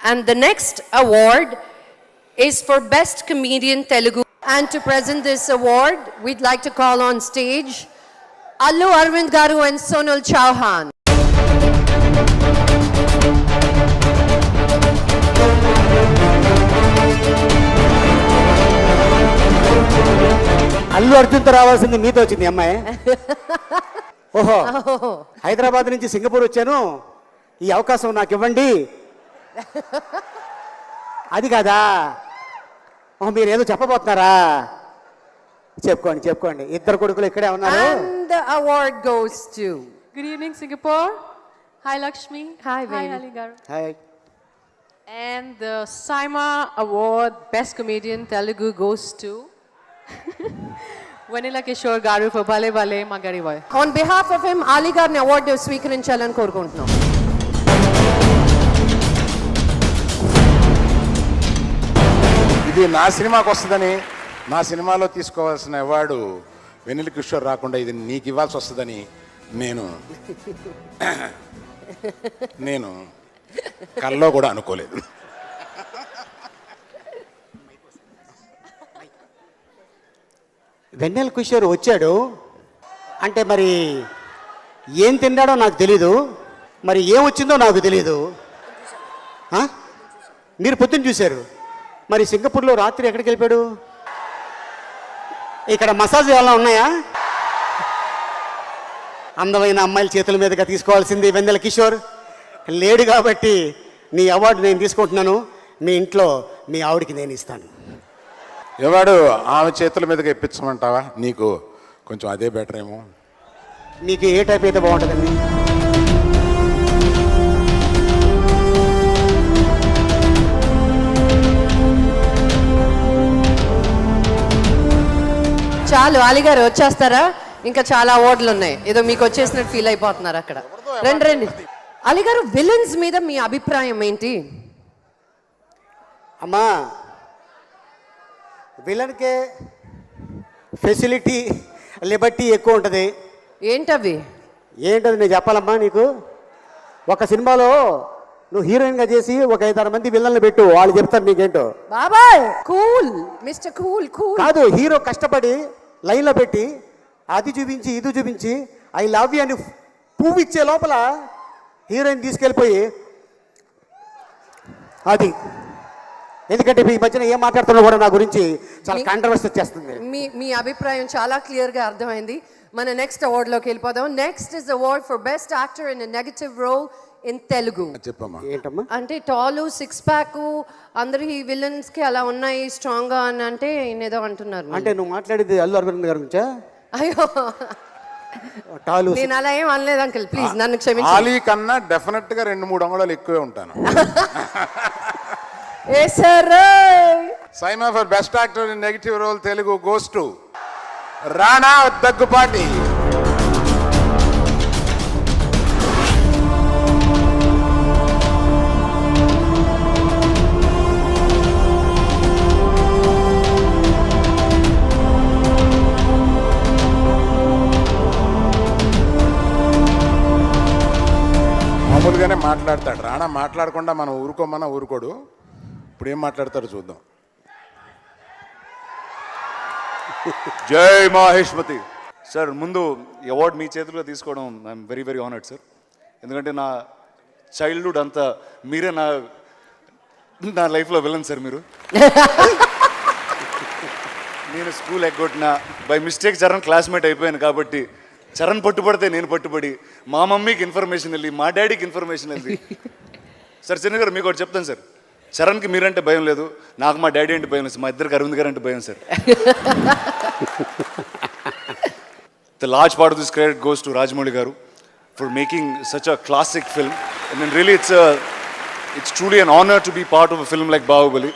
And the next award is for Best Comedian Telugu. And to present this award, we'd like to call on stage Allu Arvind Garu and Sonal Chauhan. Allu అర్జున్తో రావాల్సింది మీతో వచ్చింది అమ్మాయి. ఓహో, హైదరాబాద్ నుంచి Singapore వచ్చాను, ఈ అవకాశం నాకు ఇవ్వండి అది కాదా? ఓహో, మీరు ఏదో చెప్పబోతున్నారా? చెప్పుకోండి చెప్పుకోండి. ఇద్దరు కొడుకులు ఇక్కడే ఉన్నారు. And the award goes to... Good evening, Singapore. Hi, Lakshmi. Hi, baby. Hi, Ali Garu. Hi. And the Saima Award Best Comedian Telugu goes to Vanilla Kishore Garu for Bale Bale Magari Boy. On behalf of him, Ali Garni award స్వీకరించాలని కోరుకుంటున్నాం. ఇది నా సినిమాకి వస్తుందని, నా సినిమాలో తీసుకోవాల్సిన award వెన్నెల కిషోర్ రాకుండా ఇది నీకు ఇవ్వాల్సి వస్తుందని నేను కల్లో కూడా అనుకోలేదు. వెన్నెల కిషోర్ వచ్చాడు అంటే మరి ఏం తిన్నాడో నాకు తెలీదు, మరి ఏం వచ్చిందో నాకు తెలీదు. మీరు పొద్దున్న చూశారు, మరి సింగపూర్లో రాత్రి ఎక్కడికి వెళ్ళిపోయాడు? ఇక్కడ మసాజ్ ఏమైనా ఉన్నాయా? అందమైన అమ్మాయిల చేతుల మీదుగా తీసుకోవాల్సింది వెన్నెల కిషోర్ లేడు కాబట్టి నీ అవార్డు నేను తీసుకుంటున్నాను. మీ ఇంట్లో మీ ఆవిడికి నేను ఇస్తాను. అవార్డు ఆమె చేతుల మీదగా ఇప్పించమంటావా? నీకు కొంచెం అదే బెటర్ ఏమో. మీకు ఏ టైప్ అయితే బాగుంటుందండి? చాలు, అలీ గారు వచ్చేస్తారా? ఇంకా చాలా అవార్డులు ఉన్నాయి, ఏదో మీకు వచ్చేసినట్టు ఫీల్ అయిపోతున్నారు అక్కడ. రండి రండి. అలీ గారు, విలన్స్ మీద మీ అభిప్రాయం ఏంటి? అమ్మా, విలన్కే ఫెసిలిటీ లిబర్టీ ఎక్కువ ఉంటుంది. ఏంటవి? ఏంటది నేను చెప్పాలమ్మా నీకు? ఒక సినిమాలో నువ్వు హీరోయిన్గా చేసి ఒక 5-6 మంది విలన్లు పెట్టు, వాళ్ళు చెప్తారు నీకేంటో. బాబాయ్ కూల్, మిస్టర్ కూల్ కూల్ కాదు, హీరో కష్టపడి లైన్లో పెట్టి అది చూపించి ఇది చూపించి ఐ లవ్ యూ అని పువ్వు ఇచ్చే లోపల హీరోయిన్ తీసుకెళ్ళిపోయి అది. ఎందుకంటే ఈ మధ్యన ఏం మాట్లాడుతున్నా కూడా నా గురించి చాలా కాంట్రవర్సీ వచ్చేస్తుంది. మీ అభిప్రాయం చాలా క్లియర్గా అర్థమైంది. మన నెక్స్ట్ అవార్డులోకి వెళ్ళిపోదాం. Next is award for best actor in negative role in Telugu. చెప్పమ్మా. ఏంటమ్మా? అంటే టాలు, 6 ప్యాక్ అందరు ఈ విలన్స్ కి అలా ఉన్నాయి స్ట్రాంగ్ గా అని అంటే ఏదో అంటున్నారు. అంటే నువ్వు మాట్లాడేది అల్లు అరవింద్ గారి గురించా? అయ్యో, టాలు నేను అలా ఏం అనలేదు అంకుల్, ప్లీజ్ నన్ను క్షమించండి. ఆలీ కన్నా డెఫినెట్ గా 2-3 అంగుళాలు ఎక్కువే ఉంటాను. ఏ sir, SIIMA for best actor in negative role Telugu goes to Rana Daggubati. మామూలుగానే మాట్లాడతాడు రాణా, మాట్లాడకుండా మనం ఊరుకోమన్నా ఊరుకోడు. ఇప్పుడు ఏం మాట్లాడతాడు చూద్దాం. జై మహేష్మతి సార్. ముందు అవార్డు మీ చేతుల్లో తీసుకోవడం I'm very very honoured sir. ఎందుకంటే నా చైల్డ్హుడ్ అంతా మీరే నా లైఫ్లో విలన్ సార్. మీరు నేను స్కూల్ ఎగ్గొట్టిన బై మిస్టేక్ చరణ్ క్లాస్మేట్ అయిపోయాను కాబట్టి చరణ్ పట్టుబడితే నేను పట్టుబడి మా మమ్మీకి ఇన్ఫర్మేషన్ వెళ్ళి మా డాడీకి ఇన్ఫర్మేషన్ వెళ్ళి సార్. చిన్న గారు మీకు ఒకటి చెప్తాను సార్, చరణ్కి మీరంటే భయం లేదు, నాకు మా డాడీ అంటే భయం లేదు, మా ఇద్దరికి అరవింద్ గారు అంటే భయం sir. The large part of this credit goes to Rajamouli garu for making such a classic film. And really it's truly an honour to be part of a film like Baahubali.